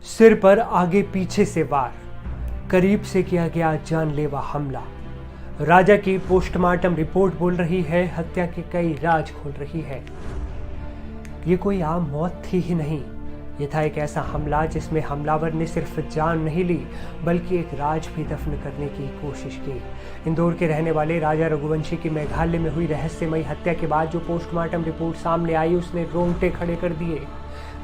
सिर पर आगे पीछे से वार, करीब से किया गया जानलेवा हमला। राजा की पोस्टमार्टम रिपोर्ट बोल रही है हत्या के कई राज खोल रही है। ये कोई आम मौत थी ही नहीं, ये था एक ऐसा हमला जिसमें हमलावर ने सिर्फ जान नहीं ली बल्कि एक राज भी दफन करने की कोशिश की। इंदौर के रहने वाले राजा रघुवंशी की मेघालय में हुई रहस्यमयी हत्या के बाद जो पोस्टमार्टम रिपोर्ट सामने आई उसने रोंगटे खड़े कर दिए।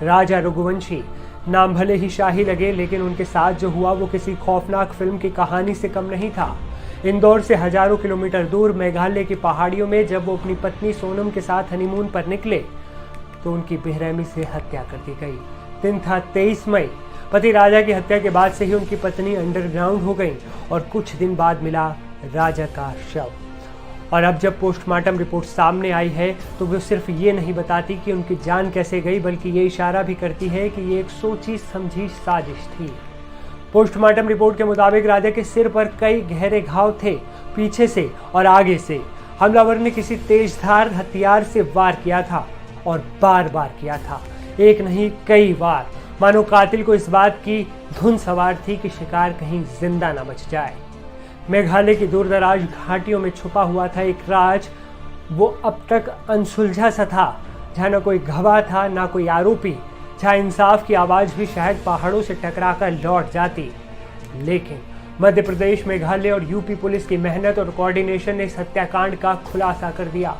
राजा रघुवंशी नाम भले ही शाही लगे, लेकिन उनके साथ जो हुआ वो किसी खौफनाक फिल्म की कहानी से कम नहीं था। इंदौर से हजारों किलोमीटर दूर मेघालय की पहाड़ियों में जब वो अपनी पत्नी सोनम के साथ हनीमून पर निकले तो उनकी बेरहमी से हत्या कर दी गई। दिन था 23 मई। पति राजा की हत्या के बाद से ही उनकी पत्नी अंडरग्राउंड हो गई और कुछ दिन बाद मिला राजा का शव। और अब जब पोस्टमार्टम रिपोर्ट सामने आई है तो वो सिर्फ ये नहीं बताती कि उनकी जान कैसे गई, बल्कि ये इशारा भी करती है कि ये एक सोची समझी साजिश थी। पोस्टमार्टम रिपोर्ट के मुताबिक राजा के सिर पर कई गहरे घाव थे, पीछे से और आगे से। हमलावर ने किसी तेजधार हथियार से वार किया था और बार बार किया था, एक नहीं कई बार। मानो कातिल को इस बात की धुन सवार थी कि शिकार कहीं जिंदा ना बच जाए। मेघालय की दूरदराज घाटियों में छुपा हुआ था एक राज, वो अब तक अनसुलझा सा था, जहाँ न कोई गवाह था ना कोई आरोपी, जहाँ इंसाफ की आवाज भी शायद पहाड़ों से टकराकर लौट जाती। लेकिन मध्य प्रदेश, मेघालय और यूपी पुलिस की मेहनत और कोऑर्डिनेशन ने इस हत्याकांड का खुलासा कर दिया।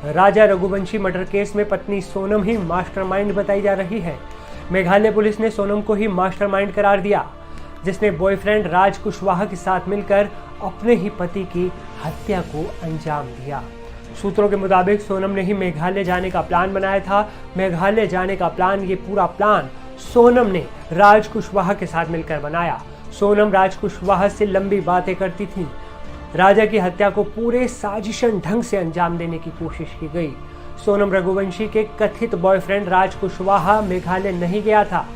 राजा रघुवंशी मर्डर केस में पत्नी सोनम ही मास्टरमाइंड बताई जा रही है। मेघालय पुलिस ने सोनम को ही मास्टरमाइंड करार दिया, जिसने बॉयफ्रेंड राज कुशवाहा के साथ मिलकर अपने ही पति की हत्या को अंजाम दिया। सूत्रों के मुताबिक सोनम ने ही मेघालय जाने का प्लान बनाया था। मेघालय जाने का प्लान, ये पूरा प्लान सोनम ने राज कुशवाहा के साथ मिलकर बनाया। सोनम राज कुशवाहा से लंबी बातें करती थी। राजा की हत्या को पूरे साजिशन ढंग से अंजाम देने की कोशिश की गई। सोनम रघुवंशी के कथित बॉयफ्रेंड राज कुशवाहा मेघालय नहीं गया था।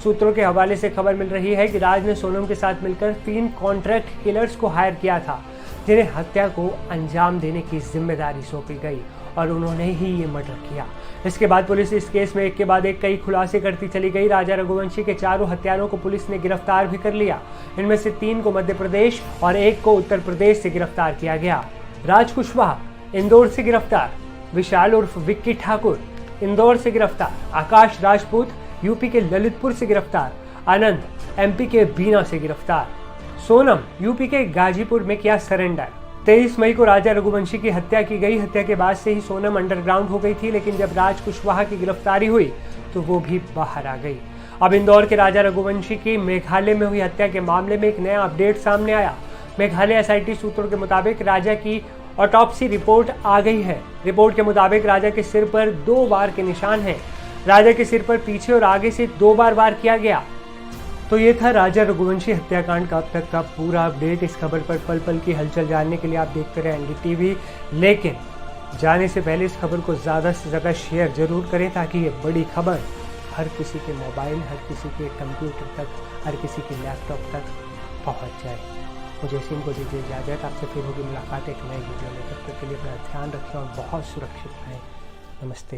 सूत्रों के हवाले से खबर मिल रही है कि राज ने सोनम के साथ मिलकर 3 कॉन्ट्रैक्ट किलर्स को हायर किया था, जिन्हें हत्या को अंजाम देने की जिम्मेदारी सौंपी गई और उन्होंने ही ये मर्डर किया। इसके बाद पुलिस इस केस में एक के बाद एक कई खुलासे करती चली गई। राजा रघुवंशी के 4 हत्यारों को पुलिस ने गिरफ्तार भी कर लिया। इनमें से 3 को मध्य प्रदेश और 1 को उत्तर प्रदेश से गिरफ्तार किया गया। राज कुशवाहा इंदौर से गिरफ्तार, विशाल उर्फ विक्की ठाकुर इंदौर से गिरफ्तार, आकाश राजपूत यूपी के ललितपुर से गिरफ्तार, आनंद एमपी के बीना से गिरफ्तार, सोनम यूपी के गाजीपुर में किया सरेंडर। 23 मई को राजा रघुवंशी की हत्या की गई। हत्या के बाद से ही सोनम अंडरग्राउंड हो गई थी, लेकिन जब राज कुशवाहा की गिरफ्तारी हुई तो वो भी बाहर आ गई। अब इंदौर के राजा रघुवंशी की मेघालय में हुई हत्या के मामले में एक नया अपडेट सामने आया। मेघालय एसआईटी सूत्रों के मुताबिक राजा की ऑटोप्सी रिपोर्ट आ गई है। रिपोर्ट के मुताबिक राजा के सिर पर 2 वार के निशान हैं। राजा के सिर पर पीछे और आगे से 2 बार वार किया गया। तो ये था राजा रघुवंशी हत्याकांड का अब तक का पूरा अपडेट। इस खबर पर पल पल की हलचल जानने के लिए आप देखते रहे एनडीटीवी। लेकिन जाने से पहले इस खबर को ज़्यादा से ज़्यादा शेयर जरूर करें, ताकि ये बड़ी खबर हर किसी के मोबाइल, हर किसी के कंप्यूटर तक, हर किसी के लैपटॉप तक पहुँच जाए। मुझे इसी को दीजिए इजाज़त। आपसे फिर होगी मुलाकात एक नए वीडियो में। तब तक के लिए अपना ध्यान रखें और बहुत सुरक्षित रहें। नमस्ते।